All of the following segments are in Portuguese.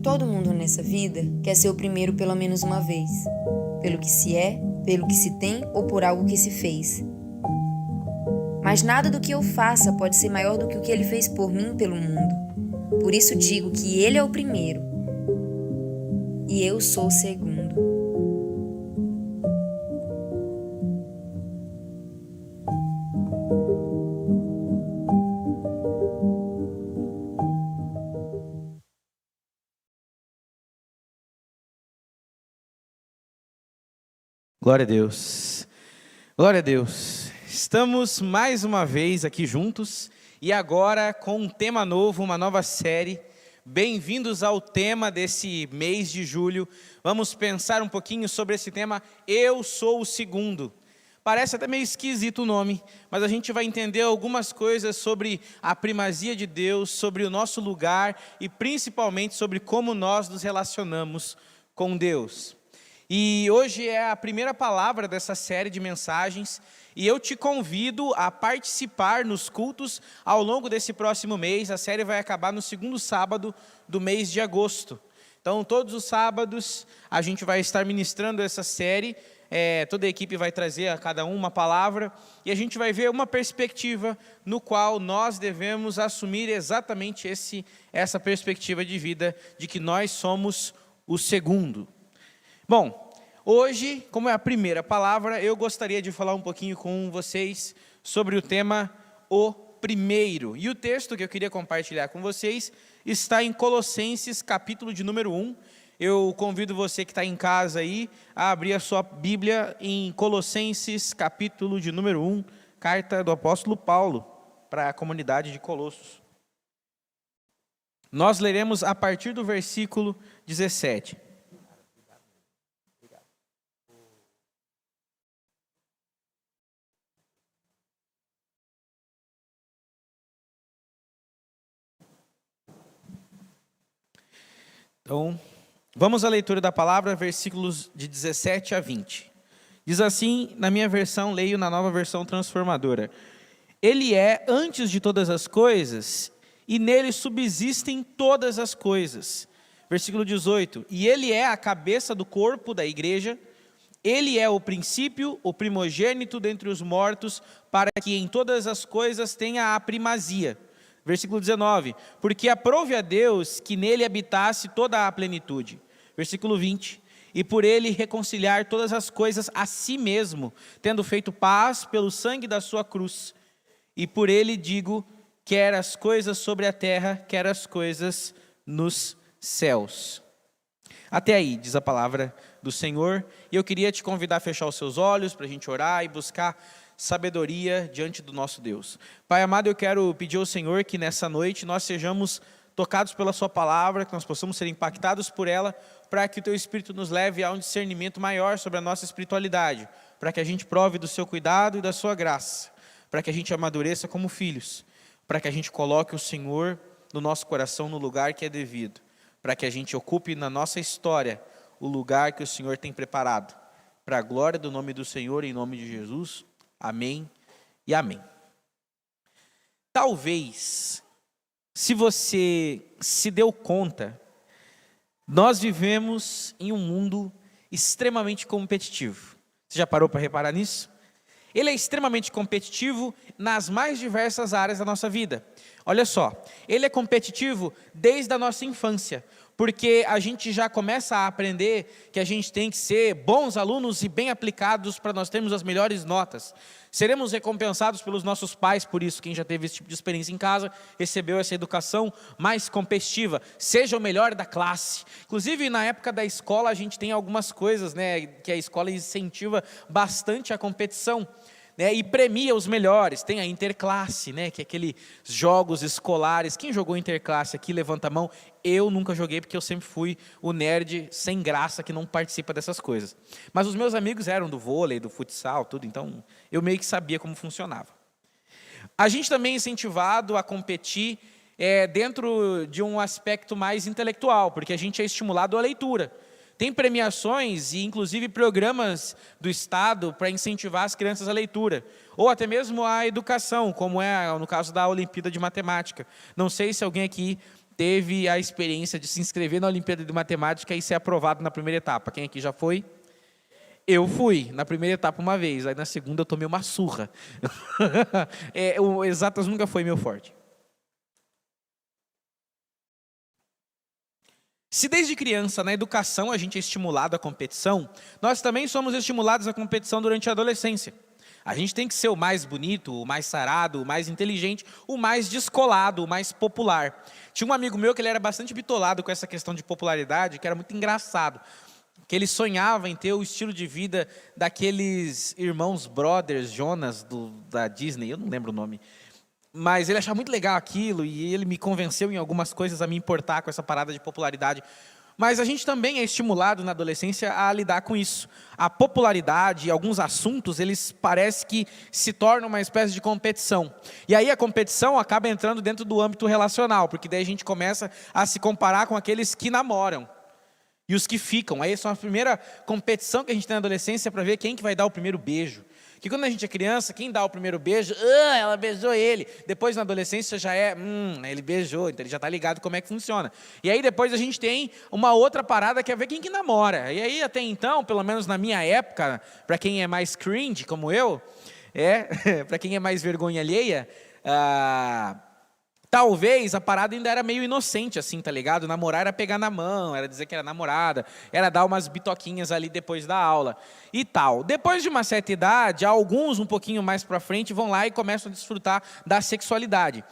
Todo mundo nessa vida quer ser o primeiro pelo menos uma vez, pelo que se é, pelo que se tem ou por algo que se fez. Mas nada do que eu faça pode ser maior do que o que ele fez por mim e pelo mundo. Por isso digo que ele é o primeiro e eu sou o segundo. Glória a Deus, glória a Deus. Estamos mais uma vez aqui juntos e agora com um tema novo, uma nova série. Bem-vindos ao tema desse mês de julho. Vamos pensar um pouquinho sobre esse tema, Eu Sou o Segundo. Parece até meio esquisito o nome, mas a gente vai entender algumas coisas sobre a primazia de Deus, sobre o nosso lugar e principalmente sobre como nós nos relacionamos com Deus. E hoje é a primeira palavra dessa série de mensagens e eu te convido a participar nos cultos ao longo desse próximo mês. A série vai acabar no segundo sábado do mês de agosto. Então, todos os sábados a gente vai estar ministrando essa série. Toda a equipe vai trazer a cada um uma palavra e a gente vai ver uma perspectiva no qual nós devemos assumir exatamente essa perspectiva de vida de que nós somos o segundo. Bom, hoje, como é a primeira palavra, eu gostaria de falar um pouquinho com vocês sobre o tema O Primeiro. E o texto que eu queria compartilhar com vocês está em Colossenses, capítulo de número 1. Eu convido você que está em casa aí a abrir a sua Bíblia em Colossenses, capítulo de número 1, carta do apóstolo Paulo para a comunidade de Colossos. Nós leremos a partir do versículo 17. Então, vamos à leitura da palavra, versículos de 17 a 20. Diz assim, na minha versão, leio na nova versão transformadora. Ele é antes de todas as coisas, e nele subsistem todas as coisas. Versículo 18. E ele é a cabeça do corpo da igreja, ele é o princípio, o primogênito dentre os mortos, para que em todas as coisas tenha a primazia. Versículo 19, porque aprove a Deus que nele habitasse toda a plenitude. Versículo 20, e por ele reconciliar todas as coisas a si mesmo, tendo feito paz pelo sangue da sua cruz. E por ele digo, quer as coisas sobre a terra, quer as coisas nos céus. Até aí, diz a palavra do Senhor, e eu queria te convidar a fechar os seus olhos para a gente orar e buscar sabedoria diante do nosso Deus. Pai amado, eu quero pedir ao Senhor que nessa noite nós sejamos tocados pela sua palavra, que nós possamos ser impactados por ela, para que o teu Espírito nos leve a um discernimento maior sobre a nossa espiritualidade, para que a gente prove do seu cuidado e da sua graça, para que a gente amadureça como filhos, para que a gente coloque o Senhor no nosso coração no lugar que é devido, para que a gente ocupe na nossa história o lugar que o Senhor tem preparado, para a glória do nome do Senhor, em nome de Jesus. Amém e amém. Talvez, se você se deu conta, nós vivemos em um mundo extremamente competitivo. Você já parou para reparar nisso? Ele é extremamente competitivo nas mais diversas áreas da nossa vida. Olha só, ele é competitivo desde a nossa infância, porque a gente já começa a aprender que a gente tem que ser bons alunos e bem aplicados para nós termos as melhores notas. Seremos recompensados pelos nossos pais por isso. Quem já teve esse tipo de experiência em casa, recebeu essa educação mais competitiva. Seja o melhor da classe. Inclusive, na época da escola, a gente tem algumas coisas, né, que a escola incentiva bastante a competição, né, e premia os melhores. Tem a interclasse, né, que é aqueles jogos escolares. Quem jogou interclasse aqui, levanta a mão. Eu nunca joguei porque eu sempre fui o nerd sem graça que não participa dessas coisas. Mas os meus amigos eram do vôlei, do futsal, tudo, então eu meio que sabia como funcionava. A gente também é incentivado a competir dentro de um aspecto mais intelectual, porque a gente é estimulado à leitura. Tem premiações e inclusive programas do Estado para incentivar as crianças à leitura, ou até mesmo à educação, como é no caso da Olimpíada de Matemática. Não sei se alguém aqui teve a experiência de se inscrever na Olimpíada de Matemática e ser aprovado na primeira etapa? Quem aqui já foi? Eu fui na primeira etapa uma vez, aí na segunda eu tomei uma surra. O exatas nunca foi meu forte. Se desde criança, na educação, a gente é estimulado à competição, nós também somos estimulados à competição durante a adolescência. A gente tem que ser o mais bonito, o mais sarado, o mais inteligente, o mais descolado, o mais popular. Tinha um amigo meu que ele era bastante bitolado com essa questão de popularidade, que era muito engraçado. Que ele sonhava em ter o estilo de vida daqueles irmãos brothers, Jonas, da Disney, eu não lembro o nome. Mas ele achava muito legal aquilo e ele me convenceu em algumas coisas a me importar com essa parada de popularidade. Mas a gente também é estimulado na adolescência a lidar com isso. A popularidade e alguns assuntos, eles parece que se tornam uma espécie de competição. E aí a competição acaba entrando dentro do âmbito relacional, porque daí a gente começa a se comparar com aqueles que namoram. E os que ficam, aí essa é a primeira competição que a gente tem na adolescência para ver quem que vai dar o primeiro beijo. Que quando a gente é criança, quem dá o primeiro beijo, ela beijou ele. Depois na adolescência já é, ele beijou, então ele já está ligado como é que funciona. E aí depois a gente tem uma outra parada que é ver quem que namora. E aí até então, pelo menos na minha época, para quem é mais cringe como eu, para quem é mais vergonha alheia, talvez a parada ainda era meio inocente, assim, tá ligado? Namorar era pegar na mão, era dizer que era namorada, era dar umas bitoquinhas ali depois da aula e tal. Depois de uma certa idade, alguns um pouquinho mais pra frente vão lá e começam a desfrutar da sexualidade.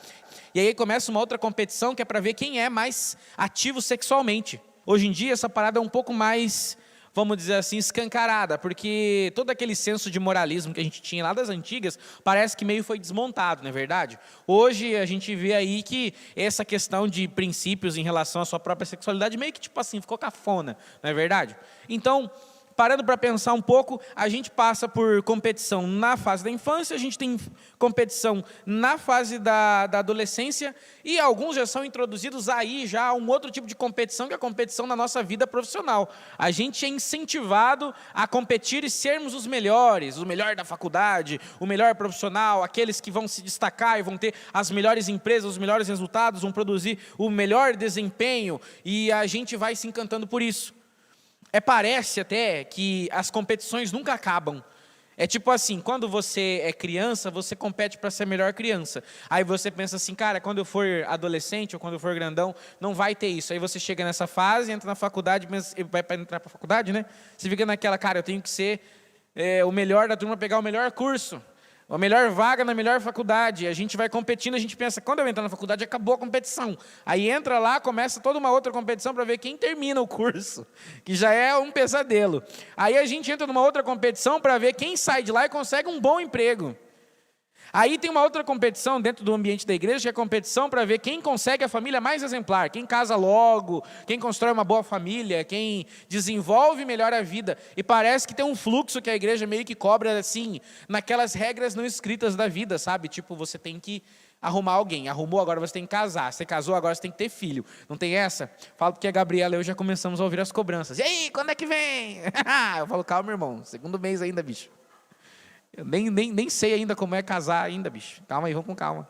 E aí começa uma outra competição que é pra ver quem é mais ativo sexualmente. Hoje em dia essa parada é um pouco mais, vamos dizer assim, escancarada, porque todo aquele senso de moralismo que a gente tinha lá das antigas, parece que meio foi desmontado, não é verdade? Hoje a gente vê aí que essa questão de princípios em relação à sua própria sexualidade, meio que tipo assim, ficou cafona, não é verdade? Então, parando para pensar um pouco, a gente passa por competição na fase da infância, a gente tem competição na fase da adolescência, e alguns já são introduzidos aí já a um outro tipo de competição, que é a competição na nossa vida profissional. A gente é incentivado a competir e sermos os melhores, o melhor da faculdade, o melhor profissional, aqueles que vão se destacar e vão ter as melhores empresas, os melhores resultados, vão produzir o melhor desempenho, e a gente vai se encantando por isso. Parece até que as competições nunca acabam. É tipo assim, quando você é criança, você compete para ser a melhor criança. Aí você pensa assim, cara, quando eu for adolescente ou quando eu for grandão, não vai ter isso. Aí você chega nessa fase, entra na faculdade, vai para entrar para a faculdade, né? Você fica naquela, cara, eu tenho que ser o melhor da turma, pegar o melhor curso, a melhor vaga na melhor faculdade. A gente vai competindo, a gente pensa, quando eu entrar na faculdade, acabou a competição. Aí entra lá, começa toda uma outra competição para ver quem termina o curso, que já é um pesadelo. Aí a gente entra numa outra competição para ver quem sai de lá e consegue um bom emprego. Aí tem uma outra competição dentro do ambiente da igreja, que é a competição para ver quem consegue a família mais exemplar, quem casa logo, quem constrói uma boa família, quem desenvolve melhor a vida. E parece que tem um fluxo que a igreja meio que cobra assim, naquelas regras não escritas da vida, sabe? Tipo, você tem que arrumar alguém, arrumou, agora você tem que casar, você casou, agora você tem que ter filho. Não tem essa? Falo porque a Gabriela e eu já começamos a ouvir as cobranças. E aí, quando é que vem? Eu falo, calma, irmão, segundo mês ainda, bicho. Eu nem sei ainda como é casar ainda, bicho. Calma aí, vamos com calma.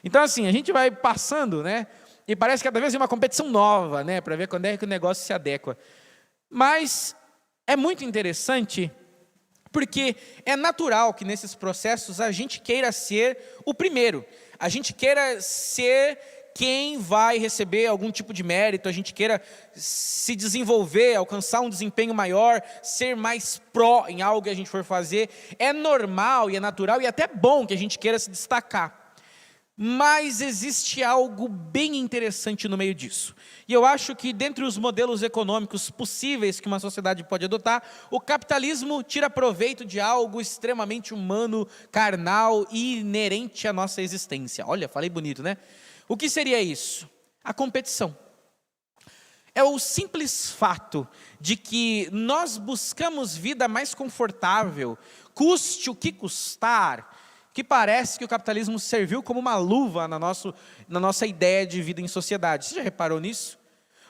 Então, assim, a gente vai passando, né? E parece que cada vez é uma competição nova, né? Para ver quando é que o negócio se adequa. Mas é muito interessante, porque é natural que nesses processos a gente queira ser o primeiro. A gente queira ser quem vai receber algum tipo de mérito, a gente queira se desenvolver, alcançar um desempenho maior, ser mais pró em algo que a gente for fazer. É normal e é natural e até bom que a gente queira se destacar. Mas existe algo bem interessante no meio disso. E eu acho que dentre os modelos econômicos possíveis que uma sociedade pode adotar, o capitalismo tira proveito de algo extremamente humano, carnal e inerente à nossa existência. Olha, falei bonito, né? O que seria isso? A competição. É o simples fato de que nós buscamos vida mais confortável, custe o que custar, que parece que o capitalismo serviu como uma luva na nossa ideia de vida em sociedade. Você já reparou nisso?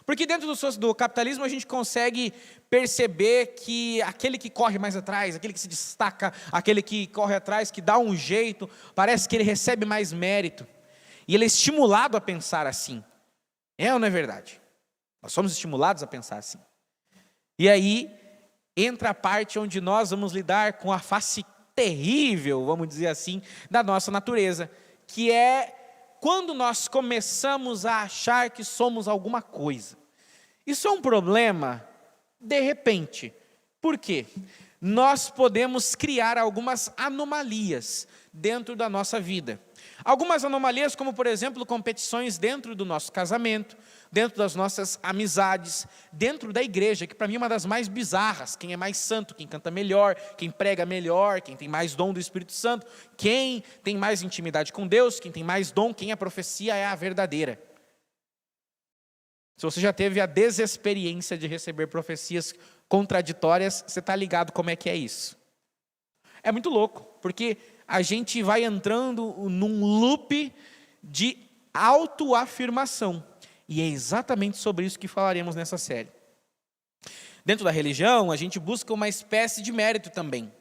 Porque dentro do capitalismo a gente consegue perceber que aquele que corre mais atrás, aquele que se destaca, aquele que corre atrás, que dá um jeito, parece que ele recebe mais mérito. E ele é estimulado a pensar assim. É ou não é verdade? Nós somos estimulados a pensar assim. E aí entra a parte onde nós vamos lidar com a face terrível, vamos dizer assim, da nossa natureza, que é quando nós começamos a achar que somos alguma coisa. Isso é um problema de repente. Por quê? Nós podemos criar algumas anomalias dentro da nossa vida. Algumas anomalias, como por exemplo, competições dentro do nosso casamento, dentro das nossas amizades, dentro da igreja, que para mim é uma das mais bizarras. Quem é mais santo, quem canta melhor, quem prega melhor, quem tem mais dom do Espírito Santo, quem tem mais intimidade com Deus, quem tem mais dom, quem a profecia é a verdadeira. Se você já teve a desexperiência de receber profecias contraditórias, você está ligado como é que é isso. É muito louco, porque a gente vai entrando num loop de autoafirmação. E é exatamente sobre isso que falaremos nessa série. Dentro da religião, a gente busca uma espécie de mérito também.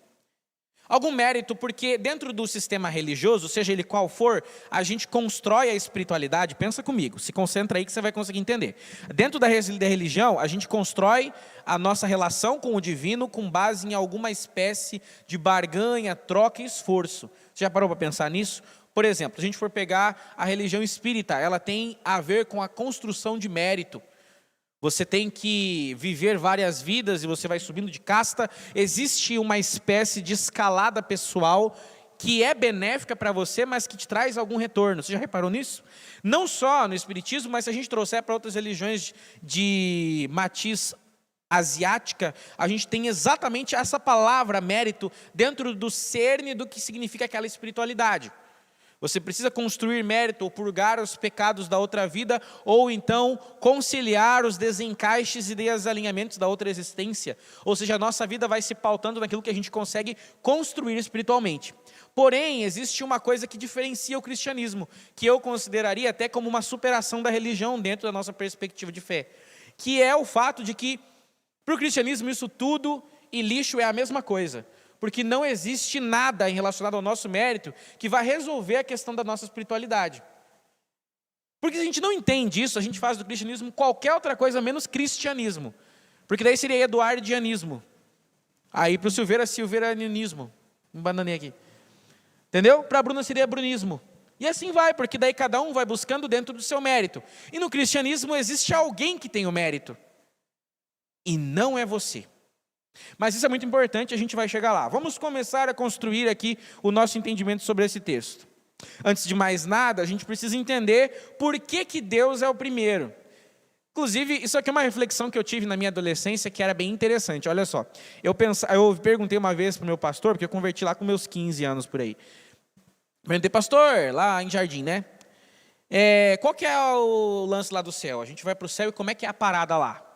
Algum mérito, porque dentro do sistema religioso, seja ele qual for, a gente constrói a espiritualidade. Pensa comigo, se concentra aí que você vai conseguir entender. Dentro da religião, a gente constrói a nossa relação com o divino com base em alguma espécie de barganha, troca e esforço. Você já parou para pensar nisso? Por exemplo, se a gente for pegar a religião espírita, ela tem a ver com a construção de mérito. Você tem que viver várias vidas e você vai subindo de casta. Existe uma espécie de escalada pessoal que é benéfica para você, mas que te traz algum retorno. Você já reparou nisso? Não só no espiritismo, mas se a gente trouxer para outras religiões de matiz asiática, a gente tem exatamente essa palavra mérito dentro do cerne do que significa aquela espiritualidade. Você precisa construir mérito, ou purgar os pecados da outra vida, ou então conciliar os desencaixes e desalinhamentos da outra existência. Ou seja, a nossa vida vai se pautando naquilo que a gente consegue construir espiritualmente. Porém, existe uma coisa que diferencia o cristianismo, que eu consideraria até como uma superação da religião dentro da nossa perspectiva de fé, que é o fato de que, para o cristianismo, isso tudo e lixo é a mesma coisa. Porque não existe nada relacionado ao nosso mérito que vai resolver a questão da nossa espiritualidade. Porque se a gente não entende isso, a gente faz do cristianismo qualquer outra coisa menos cristianismo. Porque daí seria eduardianismo. Aí para o Silveira, silveiranismo. Me bananei aqui. Entendeu? Para a Bruna seria brunismo. E assim vai, porque daí cada um vai buscando dentro do seu mérito. E no cristianismo existe alguém que tem o mérito. E não é você. Mas isso é muito importante, a gente vai chegar lá. Vamos começar a construir aqui o nosso entendimento sobre esse texto. Antes de mais nada, a gente precisa entender por que Deus é o primeiro. Inclusive, isso aqui é uma reflexão que eu tive na minha adolescência que era bem interessante. Olha só, eu perguntei uma vez para o meu pastor, porque eu converti lá com meus 15 anos por aí. Perguntei, pastor, lá em Jardim, né? Qual que é o lance lá do céu? A gente vai para o céu e como é que é a parada lá?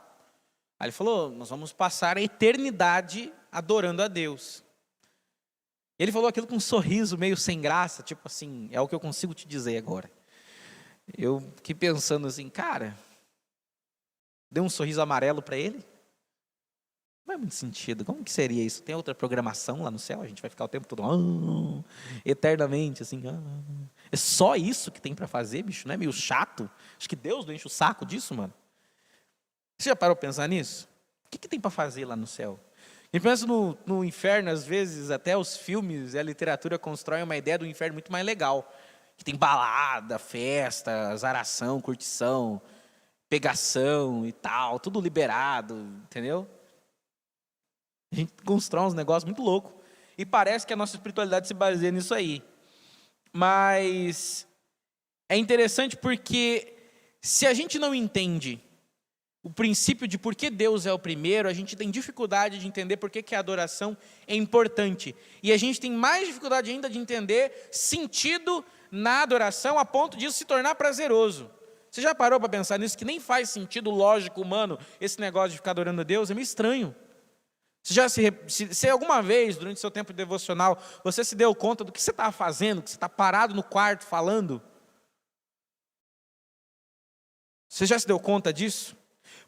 Aí ele falou, nós vamos passar a eternidade adorando a Deus. Ele falou aquilo com um sorriso meio sem graça, tipo assim, é o que eu consigo te dizer agora. Eu fiquei pensando assim, cara, deu um sorriso amarelo para ele? Não é muito sentido, como que seria isso? Tem outra programação lá no céu? A gente vai ficar o tempo todo, eternamente, assim, É só isso que tem para fazer, bicho, não é meio chato? Acho que Deus não enche o saco disso, mano. Você já parou para pensar nisso? O que tem para fazer lá no céu? A gente pensa no inferno, às vezes, até os filmes e a literatura constroem uma ideia do inferno muito mais legal. Que tem balada, festa, azaração, curtição, pegação e tal, tudo liberado, entendeu? A gente constrói uns negócios muito loucos. E parece que a nossa espiritualidade se baseia nisso aí. Mas é interessante porque se a gente não entende o princípio de por que Deus é o primeiro, a gente tem dificuldade de entender por que a adoração é importante. E a gente tem mais dificuldade ainda de entender sentido na adoração a ponto disso se tornar prazeroso. Você já parou para pensar nisso? Que nem faz sentido lógico humano esse negócio de ficar adorando a Deus? É meio estranho. Você já se alguma vez, durante seu tempo devocional, você se deu conta do que você estava fazendo, que você está parado no quarto falando? Você já se deu conta disso?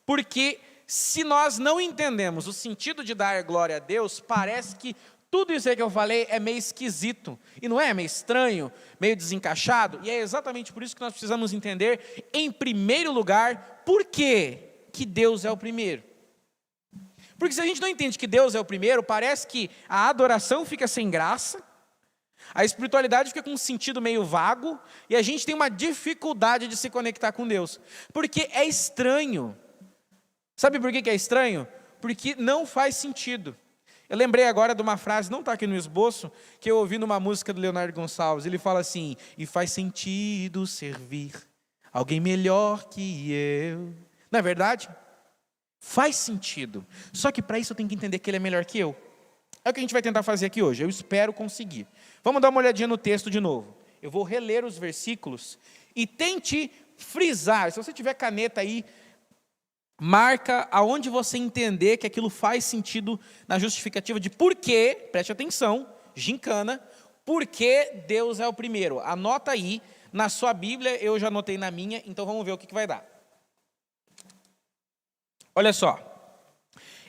Porque se nós não entendemos o sentido de dar glória a Deus, parece que Tudo isso aí que eu falei é meio esquisito, e não é meio estranho, meio desencaixado, e é exatamente por isso que nós precisamos entender, em primeiro lugar, por que Deus é o primeiro. Porque se a gente não entende que Deus é o primeiro, parece que a adoração fica sem graça, a espiritualidade fica com um sentido meio vago, e a gente tem uma dificuldade de se conectar com Deus, porque é estranho. Sabe por que é estranho? Porque não faz sentido. Eu lembrei agora de uma frase, não está aqui no esboço, que eu ouvi numa música do Leonardo Gonçalves. Ele fala assim: e faz sentido servir alguém melhor que eu. Não é verdade? Faz sentido. Só que para isso eu tenho que entender que ele é melhor que eu. É o que a gente vai tentar fazer aqui hoje. Eu espero conseguir. Vamos dar uma olhadinha no texto de novo. Eu vou reler os versículos e tente frisar. Se você tiver caneta aí, marca aonde você entender que aquilo faz sentido na justificativa de por que, preste atenção, gincana, por que Deus é o primeiro. Anota aí, na sua Bíblia, eu já anotei na minha, então vamos ver o que vai dar. Olha só.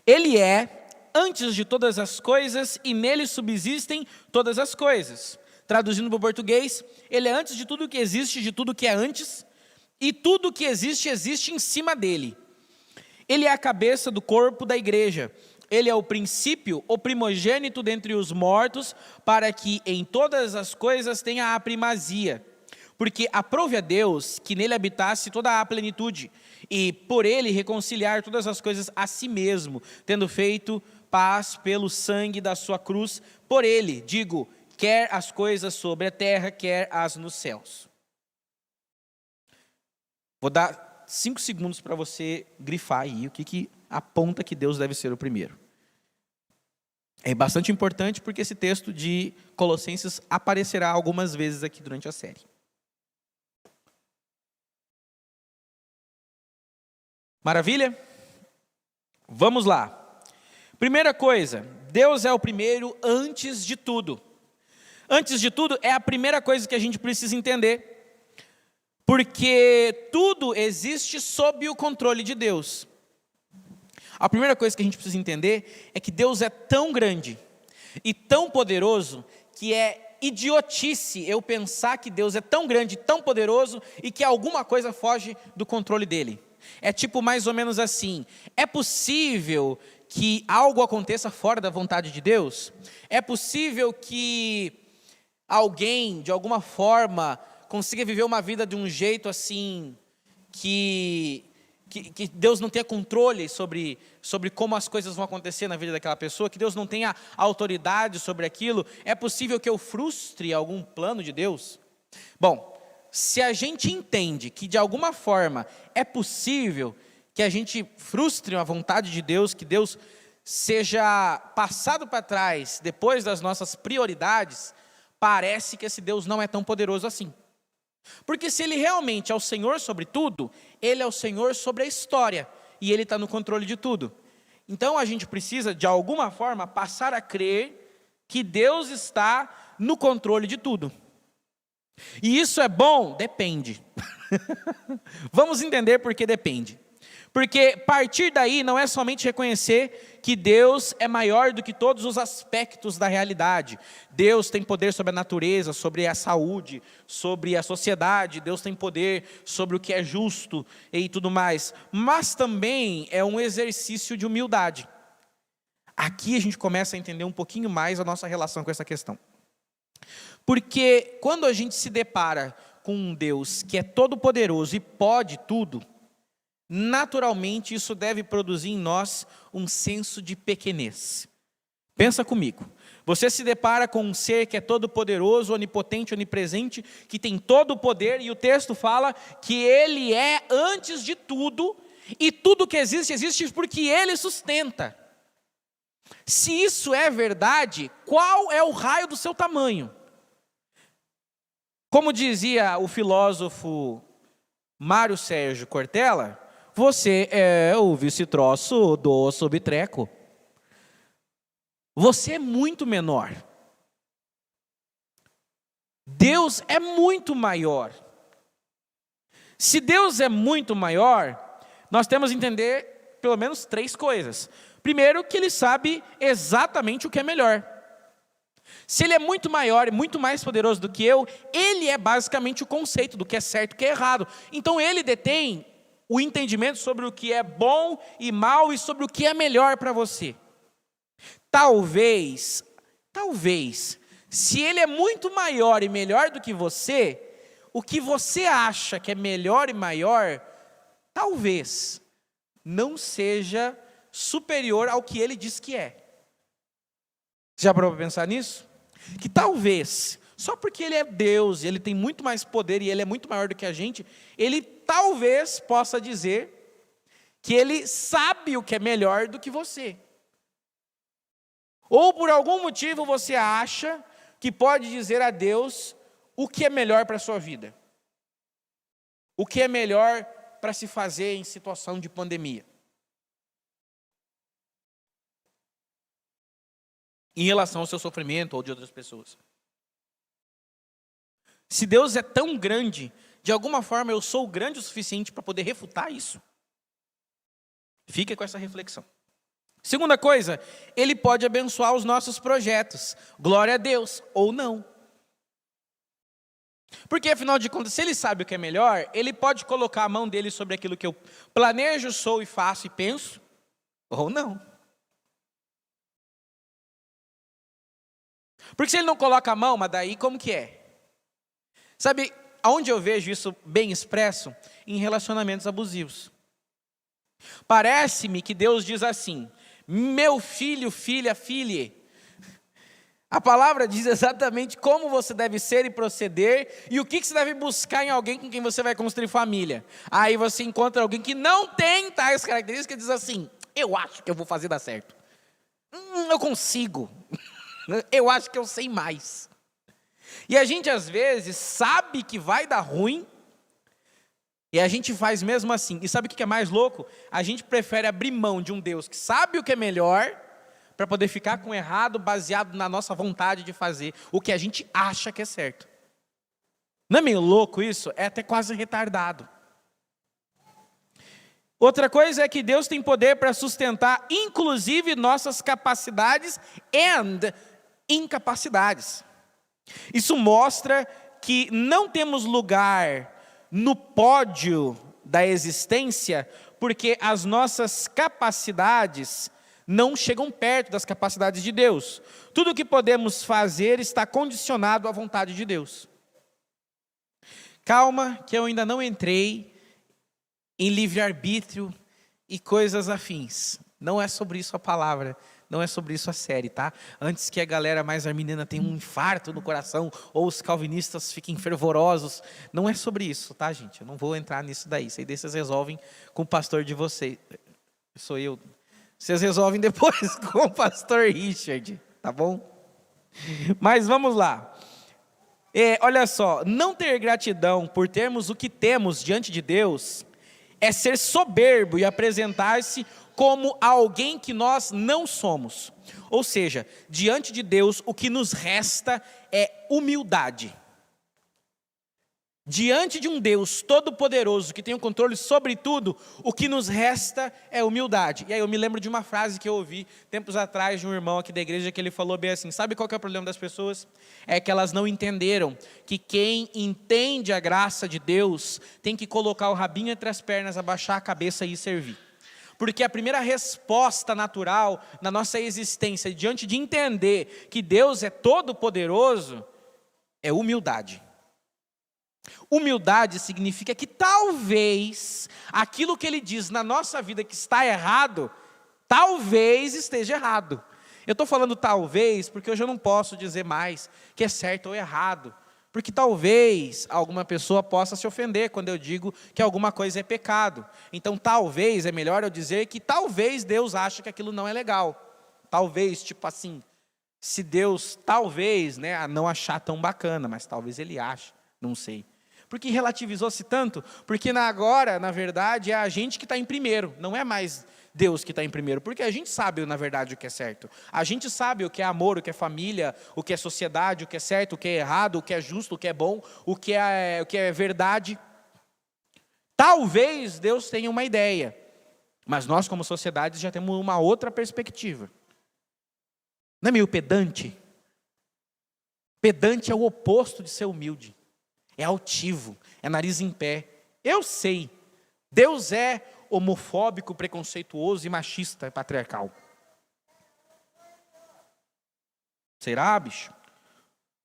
Ele é antes de todas as coisas e nele subsistem todas as coisas. Traduzindo para o português, ele é antes de tudo que existe, de tudo que é antes, e tudo que existe, existe em cima dele. Ele é a cabeça do corpo da igreja. Ele é o princípio, o primogênito dentre os mortos, para que em todas as coisas tenha a primazia. Porque aprove a Deus que nele habitasse toda a plenitude, e por ele reconciliar todas as coisas a si mesmo, tendo feito paz pelo sangue da sua cruz, por ele, digo, quer as coisas sobre a terra, quer as nos céus. Vou dar 5 segundos para você grifar aí o que aponta que Deus deve ser o primeiro. É bastante importante porque esse texto de Colossenses aparecerá algumas vezes aqui durante a série. Maravilha? Vamos lá. Primeira coisa, Deus é o primeiro antes de tudo. Antes de tudo é a primeira coisa que a gente precisa entender. Porque tudo existe sob o controle de Deus. A primeira coisa que a gente precisa entender é que Deus é tão grande e tão poderoso que é idiotice eu pensar que Deus é tão grande, tão poderoso e que alguma coisa foge do controle dele. É tipo mais ou menos assim: é possível que algo aconteça fora da vontade de Deus? É possível que alguém, de alguma forma, consiga viver uma vida de um jeito assim, que Deus não tenha controle sobre como as coisas vão acontecer na vida daquela pessoa, que Deus não tenha autoridade sobre aquilo? É possível que eu frustre algum plano de Deus? Bom, se a gente entende que de alguma forma é possível que a gente frustre a vontade de Deus, que Deus seja passado para trás depois das nossas prioridades, parece que esse Deus não é tão poderoso assim. Porque se ele realmente é o Senhor sobre tudo, ele é o Senhor sobre a história, e ele está no controle de tudo. Então a gente precisa, de alguma forma, passar a crer que Deus está no controle de tudo. E isso é bom? Depende. Vamos entender por que depende. Porque partir daí não é somente reconhecer que Deus é maior do que todos os aspectos da realidade. Deus tem poder sobre a natureza, sobre a saúde, sobre a sociedade. Deus tem poder sobre o que é justo e tudo mais. Mas também é um exercício de humildade. Aqui a gente começa a entender um pouquinho mais a nossa relação com essa questão. Porque quando a gente se depara com um Deus que é todo poderoso e pode tudo, naturalmente isso deve produzir em nós um senso de pequenez. Pensa comigo. Você se depara com um ser que é todo poderoso, onipotente, onipresente, que tem todo o poder, e o texto fala que ele é antes de tudo, e tudo que existe, existe porque ele sustenta. Se isso é verdade, qual é o raio do seu tamanho? Como dizia o filósofo Mário Sérgio Cortella, você é o vice-troço do subtreco. Você é muito menor. Deus é muito maior. Se Deus é muito maior, nós temos que entender pelo menos 3 coisas. Primeiro, que Ele sabe exatamente o que é melhor. Se ele é muito maior e muito mais poderoso do que eu, ele é basicamente o conceito do que é certo e o que é errado. Então ele detém o entendimento sobre o que é bom e mal e sobre o que é melhor para você. Talvez, se ele é muito maior e melhor do que você, o que você acha que é melhor e maior, talvez não seja superior ao que ele diz que é. Já parou para pensar nisso? Que talvez, só porque ele é Deus, ele tem muito mais poder e ele é muito maior do que a gente, ele talvez possa dizer que ele sabe o que é melhor do que você. Ou por algum motivo você acha que pode dizer a Deus o que é melhor para a sua vida. O que é melhor para se fazer em situação de pandemia. Em relação ao seu sofrimento ou de outras pessoas. Se Deus é tão grande, de alguma forma eu sou grande o suficiente para poder refutar isso? Fique com essa reflexão. Segunda coisa, ele pode abençoar os nossos projetos. Glória a Deus, ou não. Porque afinal de contas, se ele sabe o que é melhor, ele pode colocar a mão dele sobre aquilo que eu planejo, sou e faço e penso, ou não. Porque se ele não coloca a mão, mas daí como que é? Sabe, aonde eu vejo isso bem expresso? Em relacionamentos abusivos. Parece-me que Deus diz assim: meu filho, filha, filhe. A palavra diz exatamente como você deve ser e proceder e o que você deve buscar em alguém com quem você vai construir família. Aí você encontra alguém que não tem tais características e diz assim: eu acho que eu vou fazer dar certo. Eu consigo. Eu acho que eu sei mais. E a gente às vezes sabe que vai dar ruim e a gente faz mesmo assim. E sabe o que é mais louco? A gente prefere abrir mão de um Deus que sabe o que é melhor para poder ficar com o errado baseado na nossa vontade de fazer o que a gente acha que é certo. Não é meio louco isso? É até quase retardado. Outra coisa é que Deus tem poder para sustentar inclusive nossas capacidades e incapacidades. Isso mostra que não temos lugar no pódio da existência porque as nossas capacidades não chegam perto das capacidades de Deus. Tudo o que podemos fazer está condicionado à vontade de Deus. Calma, que eu ainda não entrei em livre-arbítrio e coisas afins. Não é sobre isso a palavra, não é sobre isso a série, tá? Antes que a galera mais arminiana tenha um infarto no coração, ou os calvinistas fiquem fervorosos, não é sobre isso, tá, gente? Eu não vou entrar nisso daí, isso aí vocês resolvem com o pastor de vocês. Sou eu. Vocês resolvem depois com o pastor Richard, tá bom? Mas vamos lá. Olha só, não ter gratidão por termos o que temos diante de Deus é ser soberbo e apresentar-se como alguém que nós não somos. Ou seja, diante de Deus o que nos resta é humildade. Diante de um Deus todo-poderoso que tem o controle sobre tudo, o que nos resta é humildade. E aí eu me lembro de uma frase que eu ouvi tempos atrás de um irmão aqui da igreja que ele falou bem assim: sabe qual que é o problema das pessoas? É que elas não entenderam que quem entende a graça de Deus tem que colocar o rabinho entre as pernas, abaixar a cabeça e servir. Porque a primeira resposta natural na nossa existência diante de entender que Deus é todo-poderoso é humildade. Humildade significa que talvez aquilo que ele diz na nossa vida que está errado, talvez esteja errado. Eu estou falando talvez porque hoje eu não posso dizer mais que é certo ou errado. Porque talvez alguma pessoa possa se ofender quando eu digo que alguma coisa é pecado. Então talvez é melhor eu dizer que talvez Deus ache que aquilo não é legal. Talvez, tipo assim, se Deus talvez, não achar tão bacana, mas talvez ele ache, não sei. Porque relativizou-se tanto, porque agora, na verdade, é a gente que está em primeiro, não é mais Deus que está em primeiro, porque a gente sabe, na verdade, o que é certo. A gente sabe o que é amor, o que é família, o que é sociedade, o que é certo, o que é errado, o que é justo, o que é bom, o que é verdade. Talvez Deus tenha uma ideia, mas nós, como sociedade, já temos uma outra perspectiva. Não é meio pedante? Pedante é o oposto de ser humilde. É altivo, é nariz em pé. Eu sei, Deus é homofóbico, preconceituoso e machista e patriarcal. Será, bicho?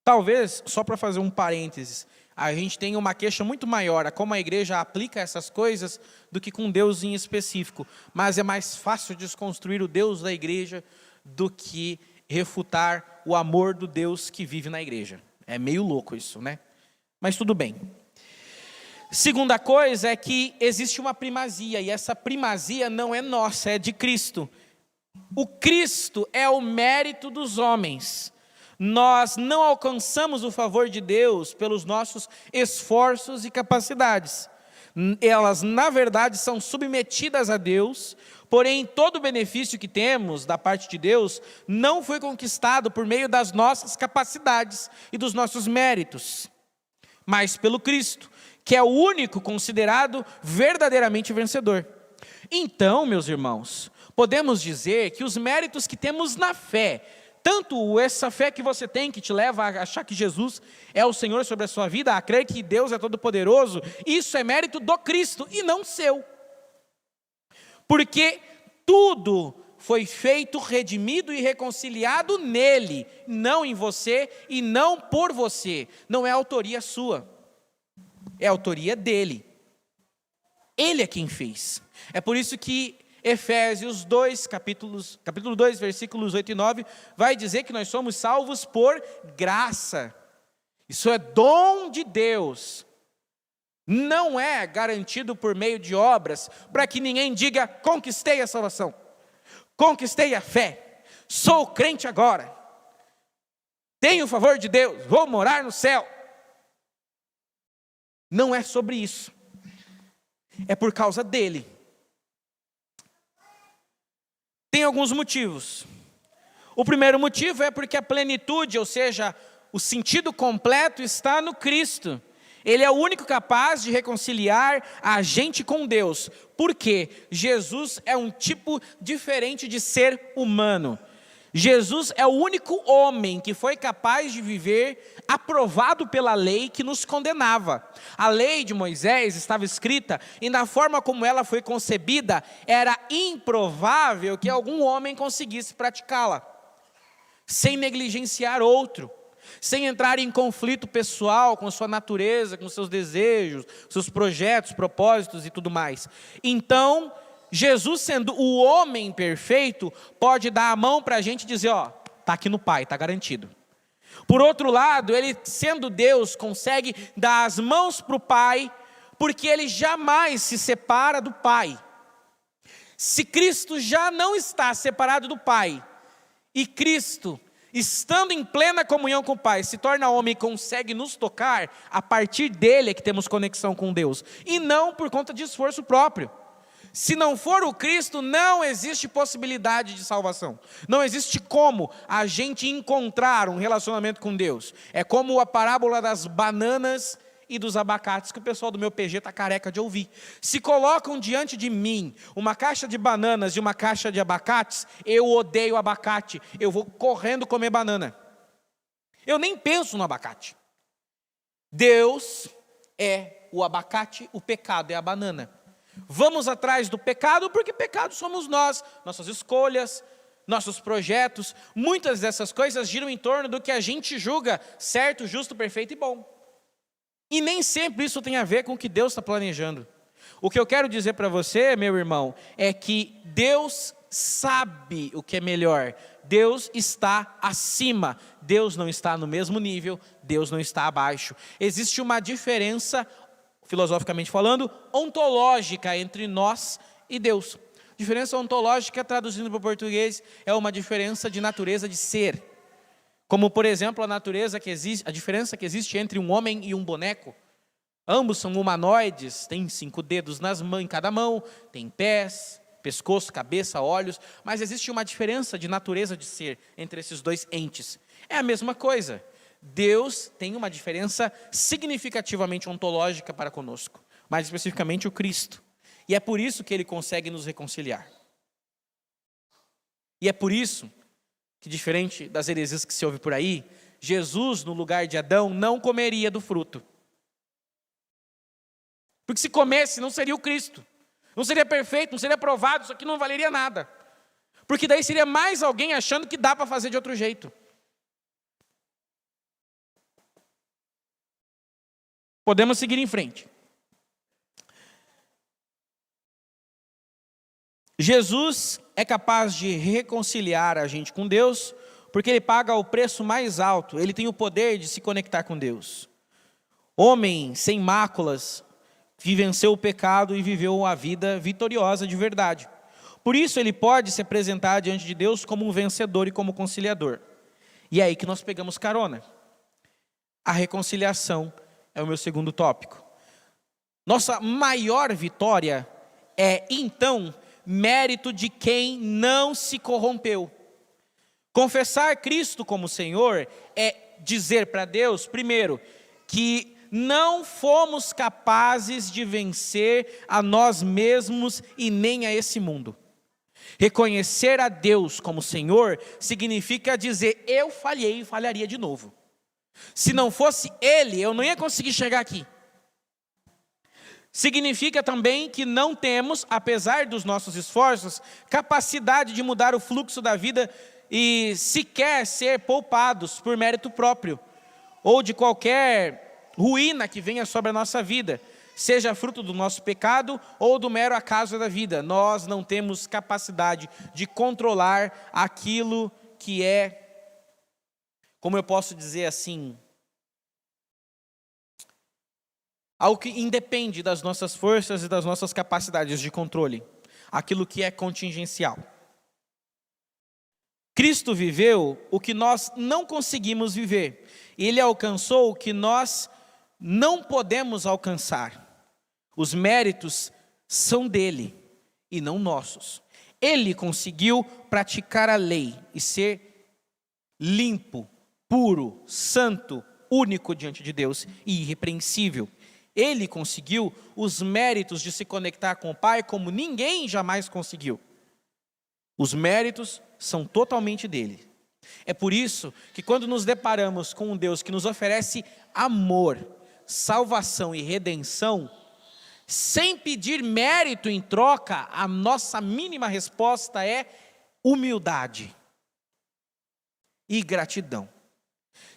Talvez, só para fazer um parênteses, a gente tenha uma queixa muito maior a como a igreja aplica essas coisas do que com Deus em específico. Mas é mais fácil desconstruir o Deus da igreja do que refutar o amor do Deus que vive na igreja. É meio louco isso, né? Mas tudo bem. Segunda coisa é que existe uma primazia, e essa primazia não é nossa, é de Cristo. O Cristo é o mérito dos homens. Nós não alcançamos o favor de Deus pelos nossos esforços e capacidades. Elas, na verdade, são submetidas a Deus, porém, todo o benefício que temos da parte de Deus não foi conquistado por meio das nossas capacidades e dos nossos méritos, mas pelo Cristo, que é o único considerado verdadeiramente vencedor. Então, meus irmãos, podemos dizer que os méritos que temos na fé, tanto essa fé que você tem, que te leva a achar que Jesus é o Senhor sobre a sua vida, a crer que Deus é todo-poderoso, isso é mérito do Cristo e não seu. Porque tudo foi feito, redimido e reconciliado nele, não em você e não por você. Não é autoria sua, é autoria dele. Ele é quem fez. É por isso que Efésios 2, capítulo 2, versículos 8 e 9, vai dizer que nós somos salvos por graça. Isso é dom de Deus. Não é garantido por meio de obras, para que ninguém diga, conquistei a salvação, conquistei a fé, sou crente agora, tenho o favor de Deus, vou morar no céu. Não é sobre isso. É por causa dele. Tem alguns motivos. O primeiro motivo é porque a plenitude, ou seja, o sentido completo está no Cristo. Ele é o único capaz de reconciliar a gente com Deus. Por quê? Jesus é um tipo diferente de ser humano. Jesus é o único homem que foi capaz de viver aprovado pela lei que nos condenava. A lei de Moisés estava escrita e na forma como ela foi concebida, era improvável que algum homem conseguisse praticá-la, sem negligenciar outro, sem entrar em conflito pessoal com sua natureza, com seus desejos, seus projetos, propósitos e tudo mais. Então, Jesus, sendo o homem perfeito, pode dar a mão para a gente e dizer, ó, está aqui no Pai, está garantido. Por outro lado, ele sendo Deus, consegue dar as mãos para o Pai, porque ele jamais se separa do Pai. Se Cristo já não está separado do Pai, e Cristo, estando em plena comunhão com o Pai, se torna homem e consegue nos tocar, a partir dele é que temos conexão com Deus, e não por conta de esforço próprio. Se não for o Cristo, não existe possibilidade de salvação. Não existe como a gente encontrar um relacionamento com Deus. É como a parábola das bananas e dos abacates, que o pessoal do meu PG está careca de ouvir. Se colocam diante de mim uma caixa de bananas e uma caixa de abacates, eu odeio abacate. Eu vou correndo comer banana. Eu nem penso no abacate. Deus é o abacate, o pecado é a banana. Vamos atrás do pecado, porque pecado somos nós, nossas escolhas, nossos projetos. Muitas dessas coisas giram em torno do que a gente julga certo, justo, perfeito e bom. E nem sempre isso tem a ver com o que Deus está planejando. O que eu quero dizer para você, meu irmão, é que Deus sabe o que é melhor. Deus está acima. Deus não está no mesmo nível, Deus não está abaixo. Existe uma diferença, filosoficamente falando, ontológica entre nós e Deus. Diferença ontológica, traduzindo para o português, é uma diferença de natureza de ser. Como, por exemplo, a diferença que existe entre um homem e um boneco. Ambos são humanoides, têm 5 dedos em cada mão, têm pés, pescoço, cabeça, olhos, mas existe uma diferença de natureza de ser entre esses dois entes. É a mesma coisa. Deus tem uma diferença significativamente ontológica para conosco, mais especificamente o Cristo. E é por isso que ele consegue nos reconciliar. E é por isso que, diferente das heresias que se ouve por aí, Jesus, no lugar de Adão, não comeria do fruto. Porque se comesse, não seria o Cristo. Não seria perfeito, não seria aprovado, isso aqui não valeria nada. Porque daí seria mais alguém achando que dá para fazer de outro jeito. Podemos seguir em frente. Jesus é capaz de reconciliar a gente com Deus, porque ele paga o preço mais alto, ele tem o poder de se conectar com Deus. Homem sem máculas, venceu o pecado e viveu a vida vitoriosa de verdade. Por isso ele pode se apresentar diante de Deus como um vencedor e como conciliador. E é aí que nós pegamos carona. A reconciliação é o meu segundo tópico. Nossa maior vitória é, então, mérito de quem não se corrompeu. Confessar Cristo como Senhor é dizer para Deus, primeiro, que não fomos capazes de vencer a nós mesmos e nem a esse mundo. Reconhecer a Deus como Senhor significa dizer, eu falhei e falharia de novo. Se não fosse Ele, eu não ia conseguir chegar aqui. Significa também que não temos, apesar dos nossos esforços, capacidade de mudar o fluxo da vida e sequer ser poupados por mérito próprio, ou de qualquer ruína que venha sobre a nossa vida, seja fruto do nosso pecado ou do mero acaso da vida. Nós não temos capacidade de controlar aquilo que é, como eu posso dizer assim, algo que independe das nossas forças e das nossas capacidades de controle, aquilo que é contingencial. Cristo viveu o que nós não conseguimos viver, Ele alcançou o que nós não podemos alcançar. Os méritos são dele e não nossos. Ele conseguiu praticar a lei e ser limpo, puro, santo, único diante de Deus e irrepreensível. Ele conseguiu os méritos de se conectar com o Pai como ninguém jamais conseguiu. Os méritos são totalmente dele. É por isso que quando nos deparamos com um Deus que nos oferece amor, salvação e redenção, sem pedir mérito em troca, a nossa mínima resposta é humildade e gratidão.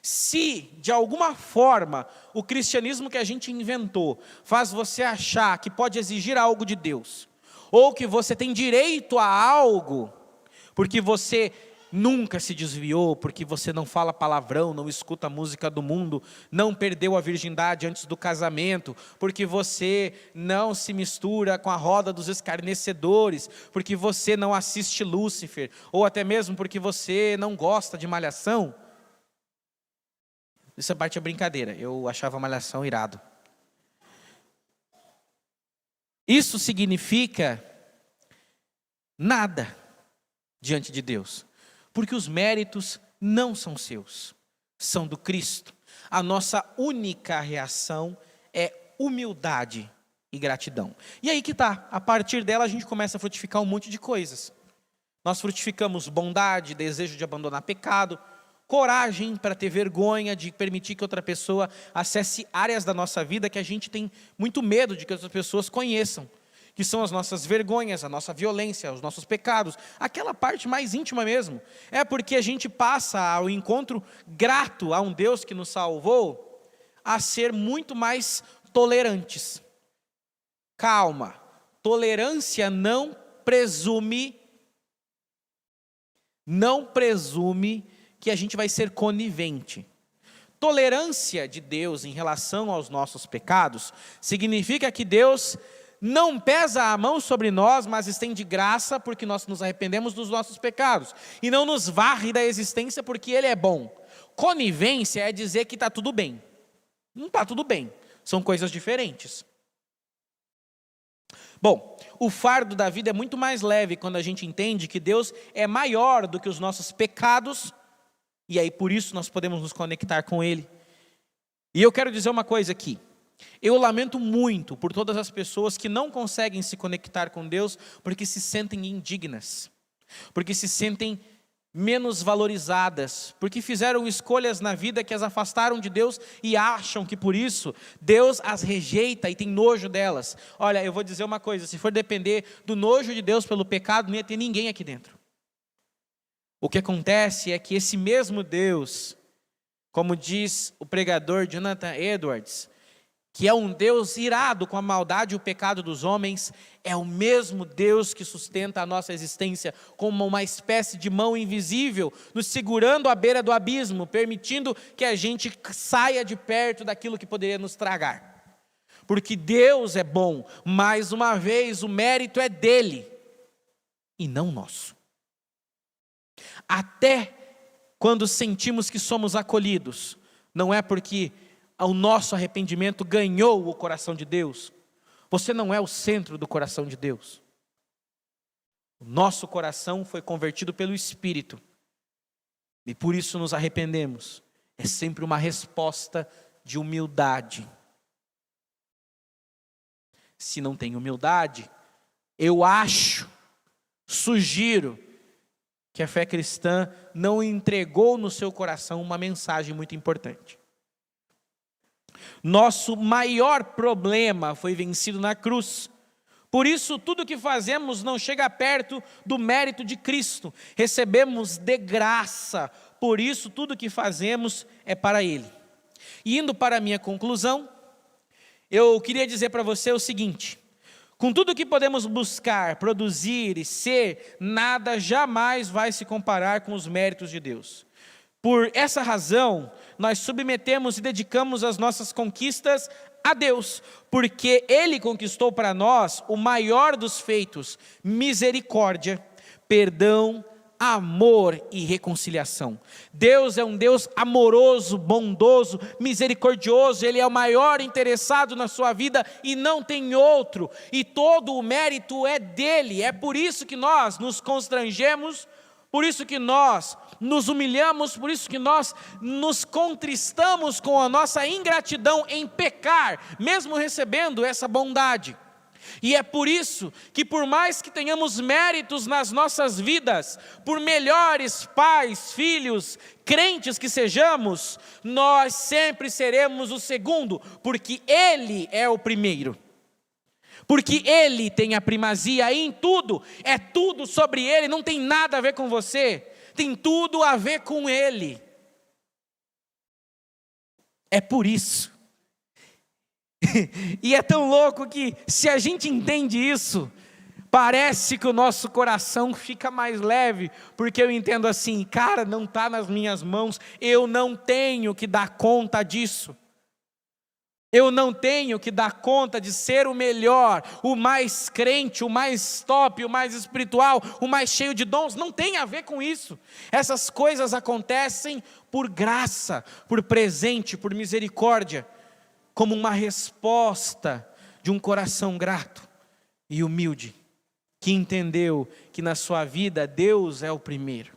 Se, de alguma forma, o cristianismo que a gente inventou faz você achar que pode exigir algo de Deus, ou que você tem direito a algo, porque você nunca se desviou, porque você não fala palavrão, não escuta a música do mundo, não perdeu a virgindade antes do casamento, porque você não se mistura com a roda dos escarnecedores, porque você não assiste Lúcifer, ou até mesmo porque você não gosta de Malhação. Essa parte é brincadeira, eu achava Malhação irado. Isso significa nada diante de Deus. Porque os méritos não são seus, são do Cristo. A nossa única reação é humildade e gratidão. E aí que está, a partir dela a gente começa a frutificar um monte de coisas. Nós frutificamos bondade, desejo de abandonar pecado, coragem para ter vergonha de permitir que outra pessoa acesse áreas da nossa vida que a gente tem muito medo de que outras pessoas conheçam. Que são as nossas vergonhas, a nossa violência, os nossos pecados, aquela parte mais íntima mesmo. É porque a gente passa ao encontro grato a um Deus que nos salvou, a ser muito mais tolerantes. Calma, tolerância não presume que a gente vai ser conivente. Tolerância de Deus em relação aos nossos pecados significa que Deus não pesa a mão sobre nós, mas estende graça porque nós nos arrependemos dos nossos pecados. E não nos varre da existência porque Ele é bom. Conivência é dizer que está tudo bem. Não está tudo bem. São coisas diferentes. Bom, o fardo da vida é muito mais leve quando a gente entende que Deus é maior do que os nossos pecados. E aí por isso nós podemos nos conectar com Ele. E eu quero dizer uma coisa aqui. Eu lamento muito por todas as pessoas que não conseguem se conectar com Deus porque se sentem indignas, porque se sentem menos valorizadas, porque fizeram escolhas na vida que as afastaram de Deus e acham que por isso Deus as rejeita e tem nojo delas. Olha, eu vou dizer uma coisa, se for depender do nojo de Deus pelo pecado, não ia ter ninguém aqui dentro. O que acontece é que esse mesmo Deus, como diz o pregador Jonathan Edwards, que é um Deus irado com a maldade e o pecado dos homens, é o mesmo Deus que sustenta a nossa existência como uma espécie de mão invisível, nos segurando à beira do abismo, permitindo que a gente saia de perto daquilo que poderia nos tragar. Porque Deus é bom, mais uma vez o mérito é dele e não nosso. Até quando sentimos que somos acolhidos, não é porque o nosso arrependimento ganhou o coração de Deus. Você não é o centro do coração de Deus. O nosso coração foi convertido pelo Espírito. E por isso nos arrependemos. É sempre uma resposta de humildade. Se não tem humildade, eu sugiro que a fé cristã não entregou no seu coração uma mensagem muito importante. Nosso maior problema foi vencido na cruz. Por isso, tudo que fazemos não chega perto do mérito de Cristo. Recebemos de graça. Por isso, tudo que fazemos é para Ele. E indo para a minha conclusão, eu queria dizer para você o seguinte: com tudo que podemos buscar, produzir e ser, nada jamais vai se comparar com os méritos de Deus. Por essa razão, nós submetemos e dedicamos as nossas conquistas a Deus, porque Ele conquistou para nós o maior dos feitos: misericórdia, perdão, amor e reconciliação. Deus é um Deus amoroso, bondoso, misericordioso. Ele é o maior interessado na sua vida e não tem outro, e todo o mérito é dele. É por isso que nós nos constrangemos, por isso que nós nos humilhamos, por isso que nós nos contristamos com a nossa ingratidão em pecar, mesmo recebendo essa bondade. E é por isso que, por mais que tenhamos méritos nas nossas vidas, por melhores pais, filhos, crentes que sejamos, nós sempre seremos o segundo, porque Ele é o primeiro. Porque Ele tem a primazia em tudo, é tudo sobre Ele, não tem nada a ver com você, tem tudo a ver com Ele. É por isso. E é tão louco que, se a gente entende isso, parece que o nosso coração fica mais leve, porque eu entendo assim: cara, não está nas minhas mãos, eu não tenho que dar conta disso. Eu não tenho que dar conta de ser o melhor, o mais crente, o mais top, o mais espiritual, o mais cheio de dons. Não tem a ver com isso. Essas coisas acontecem por graça, por presente, por misericórdia, como uma resposta de um coração grato e humilde, que entendeu que na sua vida Deus é o primeiro.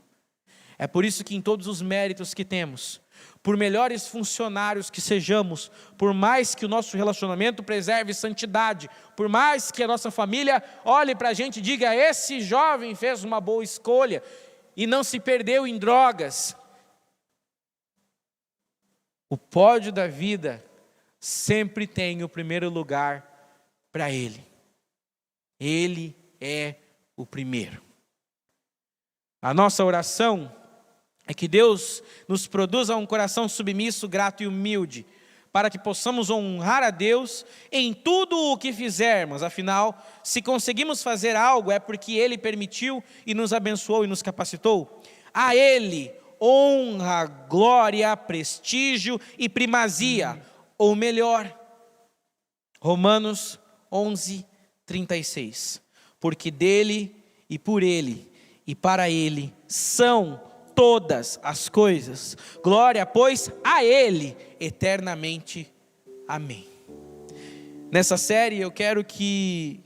É por isso que em todos os méritos que temos, por melhores funcionários que sejamos, por mais que o nosso relacionamento preserve santidade, por mais que a nossa família olhe para a gente e diga: esse jovem fez uma boa escolha e não se perdeu em drogas, o pódio da vida sempre tem o primeiro lugar para Ele. Ele é o primeiro. A nossa oração é que Deus nos produza um coração submisso, grato e humilde, para que possamos honrar a Deus em tudo o que fizermos. Afinal, se conseguimos fazer algo, é porque Ele permitiu e nos abençoou e nos capacitou. A Ele honra, glória, prestígio e primazia, ou melhor, Romanos 11:36. Porque dele e por Ele e para Ele são todas as coisas. Glória, pois, a Ele eternamente. Amém. Nessa série eu quero que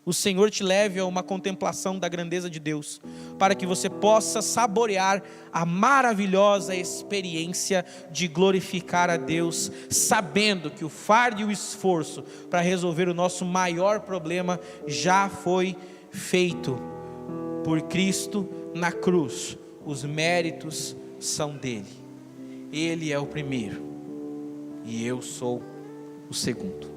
o Senhor te leve a uma contemplação da grandeza de Deus, para que você possa saborear a maravilhosa experiência de glorificar a Deus, sabendo que o fardo e o esforço para resolver o nosso maior problema já foi feito por Cristo na cruz, os méritos são dele. Ele é o primeiro e eu sou o segundo.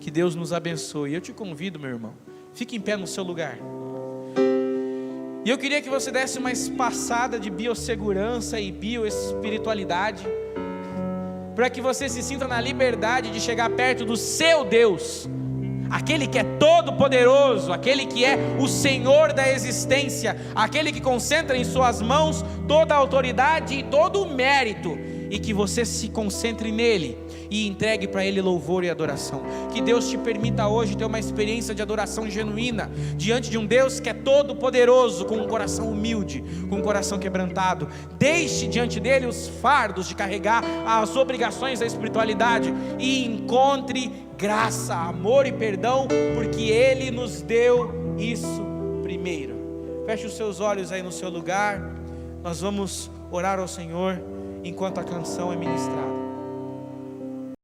Que Deus nos abençoe. Eu te convido, meu irmão, fique em pé no seu lugar. E eu queria que você desse uma espaçada de biossegurança e bioespiritualidade, para que você se sinta na liberdade de chegar perto do seu Deus, aquele que é todo poderoso, aquele que é o Senhor da existência, aquele que concentra em suas mãos toda a autoridade e todo o mérito, e que você se concentre nele e entregue para ele louvor e adoração. Que Deus te permita hoje ter uma experiência de adoração genuína diante de um Deus que é todo poderoso, com um coração humilde, com um coração quebrantado. Deixe diante dele os fardos de carregar as obrigações da espiritualidade e encontre graça, amor e perdão, porque ele nos deu isso primeiro. Feche os seus olhos aí no seu lugar. Nós vamos orar ao Senhor enquanto a canção é ministrada.